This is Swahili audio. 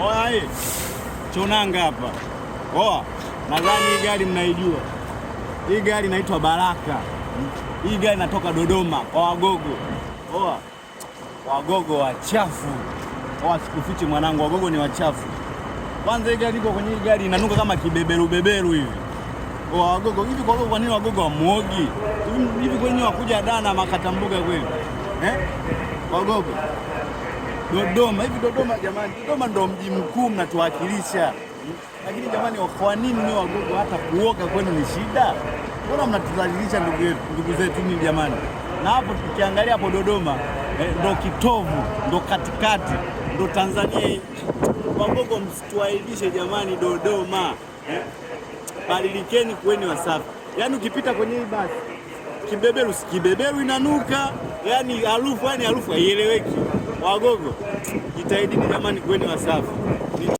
Oya, Chonanga hapa. Oa, nadhani hii gari mnaijua. Hii gari inaitwa Baraka. Hii gari inatoka Dodoma kwa Wagogo. Oa, Wagogo wachafu. Oa, sikufiche mwanangu, Wagogo ni wachafu. Kwanza hii gari iko kwenye hii gari inanuka kama kibeberu beberu hivi. Oa, Wagogo hivi kwa nini Wagogo wamuogi? Hivi kwenye wakuja Dana Makatambuga kweli? Wagogo. Dodoma, hivi Dodoma jamani, Dodoma ndo mji mkuu mnatuwakilisha. Lakini jamani, kwa nini ni Wagogo hata kuoga kwenu ni shida? Mbona mnatudhalilisha ndugu zetu ni jamani? Na hapo tukiangalia hapo Dodoma ndo kitovu, ndo katikati, ndo Tanzania. Wagogo msituaibishe jamani Dodoma. Badilikeni kweni wasafi. Yaani ukipita kwenye hii basi kibeberu inanuka, yaani harufu haieleweki. Wagogo jitahidini jamani kweni wasafi.